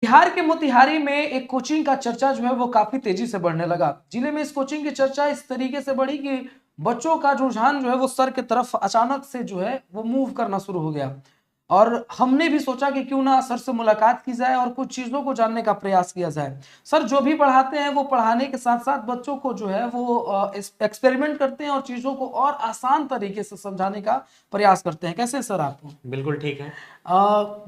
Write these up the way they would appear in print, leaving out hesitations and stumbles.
बिहार के मोतिहारी में एक कोचिंग का चर्चा जो है वो काफी तेजी से बढ़ने लगा। जिले में इस कोचिंग की चर्चा इस तरीके से बढ़ी कि बच्चों का रुझान जो है वो सर की तरफ अचानक से जो है वो मूव करना शुरू हो गया। और हमने भी सोचा कि क्यों ना सर से मुलाकात की जाए और कुछ चीजों को जानने का प्रयास किया जाए। सर जो भी पढ़ाते हैं वो पढ़ाने के साथ साथ बच्चों को जो है वो एक्सपेरिमेंट करते हैं और चीजों को और आसान तरीके से समझाने का प्रयास करते हैं। कैसे सर आप? बिल्कुल ठीक है।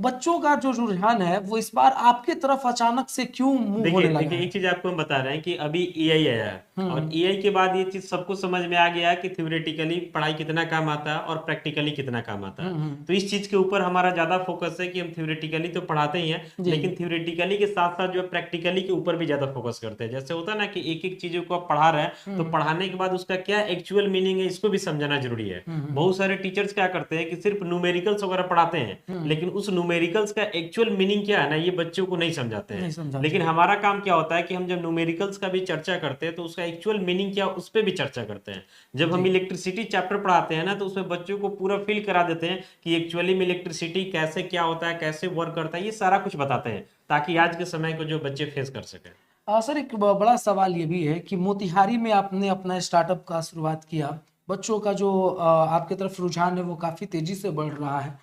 बच्चों का जो रुझान है वो इस बार आपकी तरफ अचानक से क्यों मूव देखिए होने लगा देखिए है? एक चीज आपको हम बता रहे हैं कि अभी एआई आया है और एआई के बाद ये चीज सबको समझ में आ गया है कि थ्योरेटिकली पढ़ाई कितना काम आता है और प्रैक्टिकली कितना काम आता है। तो इस चीज के ऊपर हमारा ज्यादा फोकस है कि हम थ्योरेटिकली तो पढ़ाते ही हैं, जी। लेकिन थ्योरेटिकली के साथ साथ जो है प्रैक्टिकली के ऊपर भी ज्यादा फोकस करते हैं। जैसे होता है ना कि एक एक चीजों को आप पढ़ा रहे हैं तो पढ़ाने के बाद उसका क्या एक्चुअल मीनिंग है इसको भी समझाना जरूरी है। बहुत सारे टीचर्स क्या करते हैं कि सिर्फ न्यूमेरिकल्स वगैरह पढ़ाते हैं, लेकिन उस न्यूमेरिकल्स का एक्चुअल मीनिंग क्या है ना ये बच्चों को नहीं समझाते नहीं हैं। समझा। लेकिन हमारा काम क्या होता है कि हम जब न्यूमेरिकल्स का भी चर्चा करते हैं तो उसका एक्चुअल मीनिंग क्या उस पर भी चर्चा करते हैं। जब हम इलेक्ट्रिसिटी चैप्टर पढ़ाते हैं ना तो उसमें बच्चों को पूरा फील करा देते हैं कि एक्चुअली में इलेक्ट्रिसिटी कैसे क्या होता है, कैसे वर्क करता है, ये सारा कुछ बताते हैं ताकि आज के समय को जो बच्चे फेस कर सकें। सर एक बड़ा सवाल ये भी है कि मोतिहारी में आपने अपना स्टार्टअप का शुरुआत किया। बच्चों का जो आपके तरफ रुझान है वो काफी तेजी से बढ़ रहा है।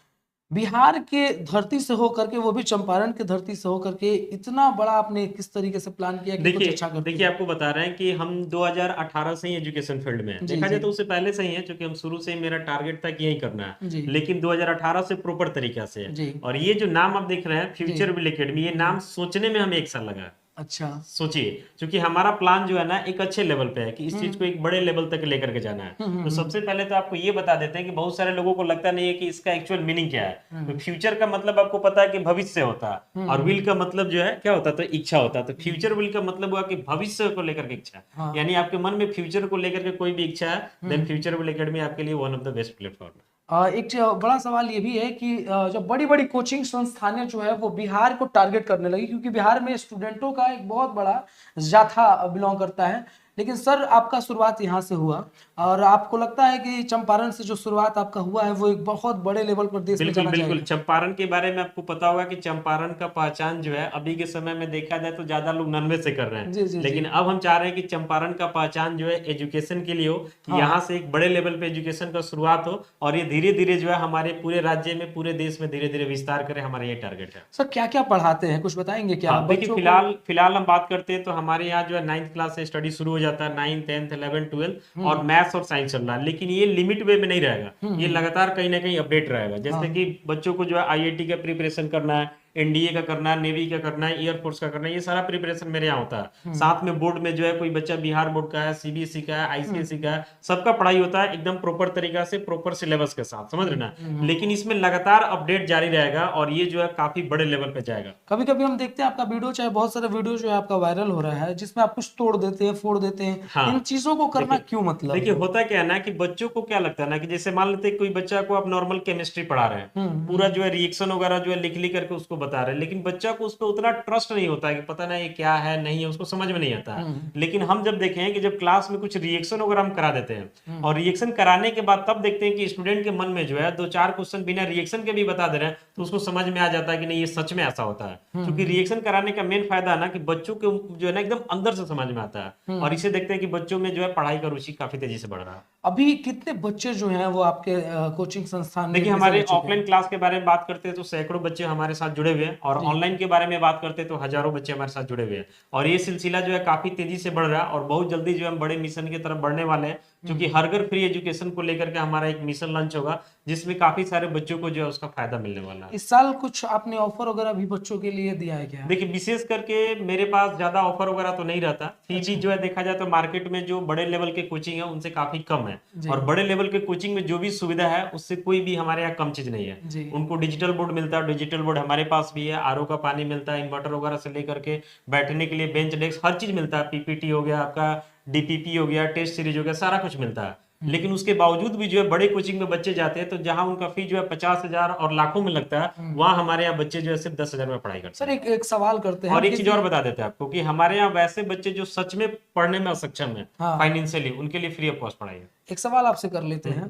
बिहार के धरती से होकर के, वो भी चंपारण के धरती से होकर के, इतना बड़ा आपने किस तरीके से प्लान किया कि कुछ देखिए अच्छा करते देखिए हैं? आपको बता रहे हैं कि हम 2018 से ही एजुकेशन फील्ड में हैं। जी देखा जाए जी तो उससे पहले से ही है, क्योंकि हम शुरू से ही मेरा टारगेट था कि यही करना है, जी लेकिन 2018 से प्रॉपर तरीका से है। जी और ये जो नाम आप देख रहे हैं जी। फ्यूचर विल एकेडमी, ये नाम सोचने में हमें 1 साल लगा। अच्छा। सोचिए, क्योंकि हमारा प्लान जो है ना एक अच्छे लेवल पे है कि इस चीज को एक बड़े लेवल तक लेकर के जाना है। तो सबसे पहले तो आपको ये बता देते हैं कि बहुत सारे लोगों को लगता नहीं है कि इसका एक्चुअल मीनिंग क्या है। तो फ्यूचर का मतलब आपको पता है कि भविष्य होता है, और विल का मतलब जो है क्या होता है, तो इच्छा होता है। तो फ्यूचर विल का मतलब हुआ कि भविष्य को लेकर के इच्छा, हाँ। यानी आपके मन में फ्यूचर को लेकर के कोई भी इच्छा है, देन फ्यूचर विल एकेडमी आपके लिए one of the best platform है। एक बड़ा सवाल ये भी है कि जो बड़ी बड़ी कोचिंग संस्थानें जो है वो बिहार को टारगेट करने लगी, क्योंकि बिहार में स्टूडेंटों का एक बहुत बड़ा जाथा बिलोंग करता है। लेकिन सर आपका शुरुआत यहाँ से हुआ, और आपको लगता है कि चंपारण से जो शुरुआत आपका हुआ है वो एक बहुत बड़े लेवल पर देश में बिल्कुल जाना बिल्कुल। जाएगा? चंपारण के बारे में आपको पता होगा कि चंपारण का पहचान जो है अभी के समय में देखा जाए तो ज्यादा लोग नॉनवेज से कर रहे जी हैं, जी जी। लेकिन अब हम चाह रहे हैं कि चंपारण का पहचान जो है एजुकेशन के लिए हो, कि हाँ। यहाँ से एक बड़े लेवल पे एजुकेशन का शुरुआत हो और ये धीरे धीरे जो है हमारे पूरे राज्य में, पूरे देश में धीरे धीरे विस्तार करे। हमारा ये टारगेट है। सर क्या क्या पढ़ाते हैं, कुछ बताएंगे क्या हाँ देखिए, बच्चों को? फिलहाल फिलहाल हम बात करते हैं तो हमारे यहाँ जो है 9th क्लास से स्टडी शुरू हो जाता है, 9th 10th 11th 12th, और मैथ्स और साइंस चल रहा है। लेकिन ये लिमिट वे में नहीं रहेगा, ये लगातार कहीं ना कहीं अपडेट रहेगा। जैसे कि बच्चों को जो है आईआईटी का प्रिपरेशन करना है, एनडीए का करना है, नेवी का करना है, एयरफोर्स का करना है, ये सारा प्रिपरेशन मेरे यहाँ होता है। साथ में बोर्ड में जो है कोई बच्चा बिहार बोर्ड का है, सीबीएसई का है, आईसीएसई का है, सबका पढ़ाई होता है एकदम प्रॉपर तरीका से, प्रॉपर सिलेबस के साथ, समझ रहे ना। लेकिन इसमें लगातार अपडेट जारी रहेगा और ये जो है काफी बड़े लेवल पे जाएगा। कभी कभी हम देखते हैं आपका वीडियो, चाहे बहुत सारे वीडियो जो है आपका वायरल हो रहा है, जिसमें आप कुछ तोड़ देते हैं, फोड़ देते हैं। हाँ इन चीजों को करना देखिए क्यों, मतलब? देखिए होता क्या है ना कि बच्चों को क्या लगता है ना कि जैसे मान लेते हैं कोई बच्चा को आप नॉर्मल केमिस्ट्री पढ़ा रहे हैं, पूरा जो है रिएक्शन वगैरह जो है लिख लिख करके उसको बता रहे हैं, लेकिन बच्चा को उस पर उतना ट्रस्ट नहीं होता है कि पता ना ये क्या है नहीं है, उसको समझ में नहीं आता है। लेकिन हम जब देखें कि जब क्लास में कुछ रिएक्शन वगैरह हम करा देते हैं और रिएक्शन कराने के बाद तब देखते हैं कि स्टूडेंट के मन में जो है 2-4 क्वेश्चन बिना रिएक्शन के भी बता दे रहे हैं, तो उसको समझ में आ जाता है कि नहीं ये सच में ऐसा होता है। क्योंकि रिएक्शन कराने का मेन फायदा है ना कि बच्चों के जो है ना एकदम अंदर से समझ में आता है, और इसे देखते हैं कि बच्चों में जो है पढ़ाई का रुचि काफी तेजी से बढ़ रहा है। अभी कितने बच्चे जो हैं वो आपके कोचिंग संस्थान में देखिए, एडमिशन हमारे ले चुके ऑफलाइन हैं? क्लास के बारे में बात करते हैं तो सैकड़ों बच्चे हमारे साथ जुड़े हुए हैं, और जी। ऑनलाइन के बारे में बात करते हैं तो हजारों बच्चे हमारे साथ जुड़े हुए हैं। और ये सिलसिला जो है काफी तेजी से बढ़ रहा है, और बहुत जल्दी जो हम बड़े मिशन की तरफ बढ़ने वाले हैं, क्योंकि हर घर फ्री एजुकेशन को लेकर के हमारा एक मिशन लॉन्च होगा, जिसमें काफी सारे बच्चों को जो है उसका फायदा मिलने वाला है। इस साल कुछ आपने ऑफर वगैरह भी बच्चों के लिए दिया है क्या? देखिए, विशेष करके मेरे पास ज्यादा ऑफर वगैरह तो नहीं रहता, फिर भी जो है देखा जाए तो मार्केट में जो बड़े लेवल के कोचिंग है उनसे काफी कम है, जी। और बड़े लेवल के कोचिंग में जो भी सुविधा है उससे कोई भी हमारे यहाँ कम चीज नहीं है। जी। उनको डिजिटल बोर्ड मिलता है, डिजिटल बोर्ड हमारे पास भी है, आरओ का पानी मिलता है, इन्वर्टर वगैरह से लेकर के बैठने के लिए बेंच डेस्क हर चीज मिलता है, पीपीटी हो गया आपका, डीपीपी हो गया, टेस्ट सीरीज हो गया, सारा कुछ मिलता है। लेकिन उसके बावजूद भी जो है बड़े कोचिंग में बच्चे जाते हैं तो जहां उनका फी जो है 50,000 और लाखों में लगता है, वहां हमारे यहाँ बच्चे जो है सिर्फ 10,000 में पढ़ाई करते सर हैं। एक सवाल करते हैं और हम एक चीज और कि बता देते हैं आपको कि हमारे यहाँ वैसे बच्चे जो सच में पढ़ने में असक्षम है हाँ, फाइनेंशियली, उनके लिए फ्री ऑफ कॉस्ट पढ़ाई है। एक सवाल आपसे कर लेते हैं।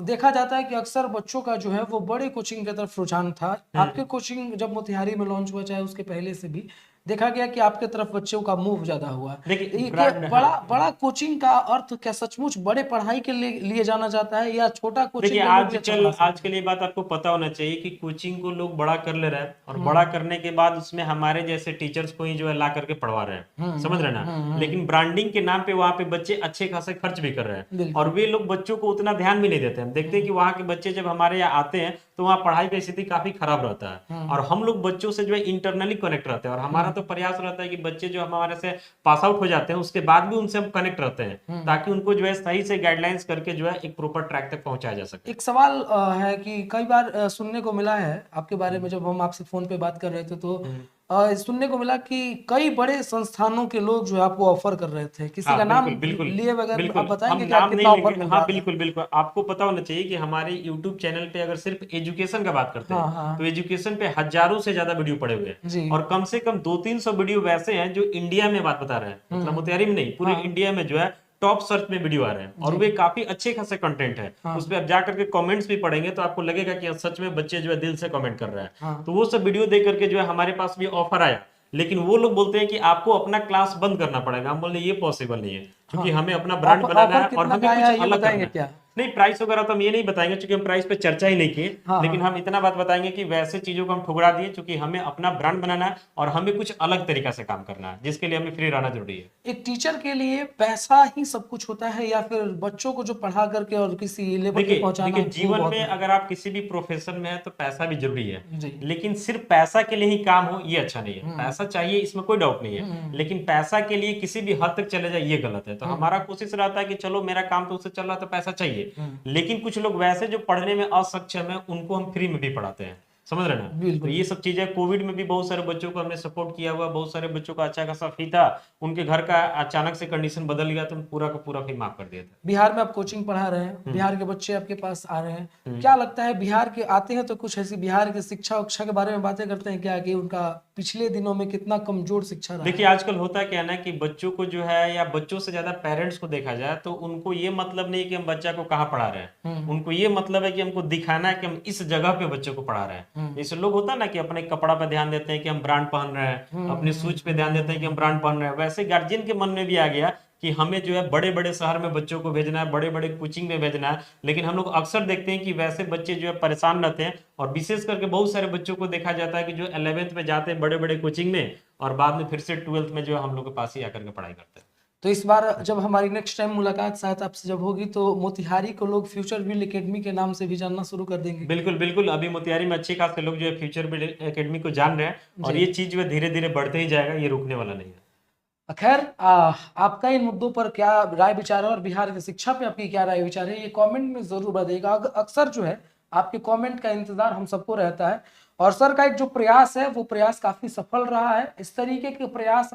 देखा जाता है कि अक्सर बच्चों का जो है वो बड़े कोचिंग की तरफ रुझान था। आपके कोचिंग जब मोतिहारी में लॉन्च हुआ, चाहे उसके पहले से भी देखा गया कि आपके तरफ बच्चों का मूव ज्यादा हुआ। देखिए ये ब्रांड, बड़ा हाँ बड़ा कोचिंग का अर्थ क्या सचमुच बड़े पढ़ाई के लिए जाना जाता है, या छोटा देखिए कोचिंग में लोग भी अच्छा पढ़ा सकते आजकल ये बात आपको पता होना चाहिए कि कोचिंग को लोग बड़ा कर ले रहे हैं और बड़ा करने के बाद उसमें हमारे जैसे टीचर्स को ही जो है ला करके पढ़वा रहे हैं, समझ रहे हैं ना। लेकिन ब्रांडिंग के नाम पे वहां पे बच्चे अच्छे खासे खर्च भी कर रहे हैं बिल्कुल। और वे लोग बच्चों को उतना ध्यान भी नहीं देते। हम देखते हैं कि वहां के बच्चे जब हमारे यहाँ आते हैं तो वहाँ पढ़ाई की स्थिति काफी खराब रहता है और हम लोग बच्चों से जो है इंटरनली कनेक्ट रहते हैं और हमारा तो प्रयास रहता है कि बच्चे जो हमारे से पास आउट हो जाते हैं उसके बाद भी उनसे हम कनेक्ट रहते हैं ताकि उनको जो है सही से गाइडलाइंस करके जो है एक प्रॉपर ट्रैक तक पहुंचाया जा सके। एक सवाल है कि कई बार सुनने को मिला है आपके बारे में, जब हम आपसे फोन पे बात कर रहे थे तो सुनने को मिला कि कई बड़े संस्थानों के लोग जो है आपको ऑफर कर रहे थे, किसी का नाम लिए बगैर बिल्कुल आप बताएंगे हम कि आप नाम कितना नहीं ऑफर लेंगे। मिल हाँ रहा था? बिल्कुल बिल्कुल, आपको पता होना चाहिए कि हमारे YouTube चैनल पे अगर सिर्फ एजुकेशन का बात करते हैं तो एजुकेशन पे हजारों से ज्यादा वीडियो पड़े हुए जी। हैं और कम से कम 200-300 वीडियो वैसे हैं जो इंडिया में बात बता रहे हैं, मतलब मोतिहारी में नहीं, पूरे इंडिया में जो है टॉप सर्च में वीडियो आ रहे हैं और वे काफी अच्छे खासे कंटेंट है। उस पर आप जाकर के कमेंट्स भी पढ़ेंगे तो आपको लगेगा कि सच में बच्चे जो है दिल से कमेंट कर रहे हैं। तो वो सब वीडियो देख करके जो है हमारे पास भी ऑफर आया, लेकिन वो लोग बोलते हैं कि आपको अपना क्लास बंद करना पड़ेगा। हम बोले ये पॉसिबल नहीं है क्योंकि हमें अपना ब्रांड बनाना है और हमें कुछ अलग करना है। क्या? नहीं, प्राइस वगैरह तो हम ये नहीं बताएंगे क्योंकि हम प्राइस पे चर्चा ही नहीं किए, लेकिन हम इतना बात बताएंगे कि वैसे चीजों को हम ठुकरा दिए क्योंकि हमें अपना ब्रांड बनाना है और हमें कुछ अलग तरीका से काम करना है जिसके लिए हमें फ्री रहना जरूरी है। एक टीचर के लिए पैसा ही सब कुछ होता है या फिर बच्चों को जो पढ़ा करके और किसी लेवल पे पहुंचाना? देखिए जीवन में अगर आप किसी भी प्रोफेशन में है तो पैसा भी जरूरी है, जी। लेकिन सिर्फ पैसा के लिए ही काम हो ये अच्छा नहीं है। पैसा चाहिए, इसमें कोई डाउट नहीं है, लेकिन पैसा के लिए किसी भी हद तक चले जाए ये गलत है। तो हमारा कोशिश रहता है कि चलो मेरा काम तो उससे चल रहा है तो पैसा चाहिए, लेकिन कुछ लोग वैसे जो पढ़ने में असक्षम है उनको हम फ्री में भी पढ़ाते हैं, समझ रहे ना। तो ये सब चीजें कोविड में भी बहुत सारे बच्चों को हमने सपोर्ट किया हुआ, बहुत सारे बच्चों का अच्छा खासा फी था, उनके घर का अचानक से कंडीशन बदल गया तो पूरा का पूरा फी माफ कर दिया था। बिहार में आप कोचिंग पढ़ा रहे हैं, बिहार के बच्चे आपके पास आ रहे हैं, क्या लगता है बिहार के आते हैं तो कुछ ऐसी बिहार की शिक्षा उक्षा के बारे में बातें करते हैं क्या कि उनका पिछले दिनों में कितना कमजोर शिक्षा रहा? देखिए आजकल होता क्या ना कि बच्चों को जो है या बच्चों से ज्यादा पेरेंट्स को देखा जाए तो उनको ये मतलब नहीं कि हम बच्चा को कहाँ पढ़ा रहे हैं, उनको ये मतलब है कि हमको दिखाना है कि हम इस जगह पे बच्चों को पढ़ा रहे हैं। जैसे लोग होता है ना कि अपने कपड़ा पे ध्यान देते हैं कि हम ब्रांड पहन रहे हैं, अपने सूच पे ध्यान देते हैं कि हम ब्रांड पहन रहे हैं, वैसे गार्जियन के मन में भी आ गया कि हमें जो है बड़े बड़े शहर में बच्चों को भेजना है, बड़े बड़े कोचिंग में भेजना है। लेकिन हम लोग अक्सर देखते हैं कि वैसे बच्चे जो है परेशान रहते हैं और विशेष करके बहुत सारे बच्चों को देखा जाता है कि जो 11th में जाते हैं बड़े बड़े कोचिंग में और बाद में फिर से 12th में जो है हम लोग के पास ही आकर के पढ़ाई करते हैं। तो इस बार जब हमारी नेक्स्ट टाइम मुलाकात शायद आपसे जब होगी तो मोतिहारी को लोग फ्यूचर बिल एकेडमी के नाम से भी जानना शुरू कर देंगे। बिल्कुल बिल्कुल, अभी मोतिहारी में अच्छे खासे लोग जो है फ्यूचर बिल एकेडमी को जान रहे हैं और ये चीज जो है धीरे धीरे बढ़ते ही जाएगा, ये रुकने वाला नहीं है। खैर आपका इन मुद्दों पर क्या राय विचार है और बिहार की शिक्षा पे आपकी क्या राय विचार है, ये कमेंट में जरूर बताइएगा। अक्सर जो है आपके कमेंट का इंतजार हम सबको रहता है और सर का एक जो प्रयास है वो प्रयास काफी सफल रहा है। इस तरीके के प्रयास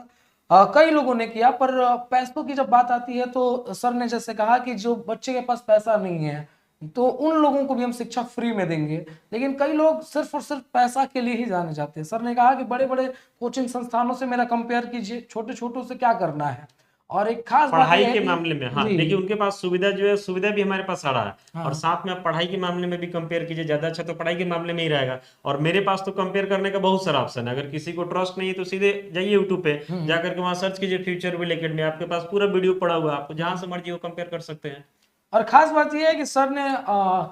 कई लोगों ने किया, पर पैसों की जब बात आती है तो सर ने जैसे कहा कि जो बच्चे के पास पैसा नहीं है तो उन लोगों को भी हम शिक्षा फ्री में देंगे, लेकिन कई लोग सिर्फ और सिर्फ पैसा के लिए ही जाने जाते हैं। सर ने कहा कि बड़े बड़े कोचिंग संस्थानों से मेरा कंपेयर कीजिए, छोटे छोटों से क्या करना है। और एक खास बात पढ़ाई यह है के कि मामले में हाँ देखिए उनके पास सुविधा जो है सुविधा भी हमारे पास आ रहा है और साथ में आप पढ़ाई के मामले में भी कंपेयर कीजिए, ज्यादा अच्छा तो पढ़ाई के मामले में ही रहेगा। और मेरे पास तो कंपेयर करने का बहुत सारा ऑप्शन है, अगर किसी को ट्रस्ट नहीं है तो सीधे जाइए यूट्यूब पे जाकर के वहां सर्च कीजिए फ्यूचर बिल एकेडमी, आपके पास पूरा वीडियो पड़ा हुआ है, आपको जहां से मर्जी वो कंपेयर कर सकते हैं। और खास बात यह है कि सर ने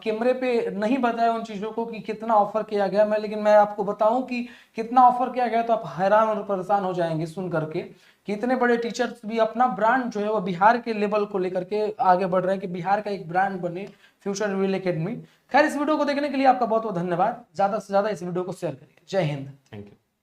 कैमरे पे नहीं बताया उन चीजों को कि कितना ऑफर किया गया, लेकिन मैं आपको बताऊं कि कितना ऑफर किया गया तो आप हैरान और परेशान हो जाएंगे सुन करके कि इतने बड़े टीचर्स भी अपना ब्रांड जो है वो बिहार के लेवल को लेकर के आगे बढ़ रहे हैं कि बिहार का एक ब्रांड बने फ्यूचर बिल एकेडमी। खैर इस वीडियो को देखने के लिए आपका बहुत बहुत धन्यवाद। ज्यादा से ज्यादा इस वीडियो को शेयर करिए। जय हिंद। Thank you.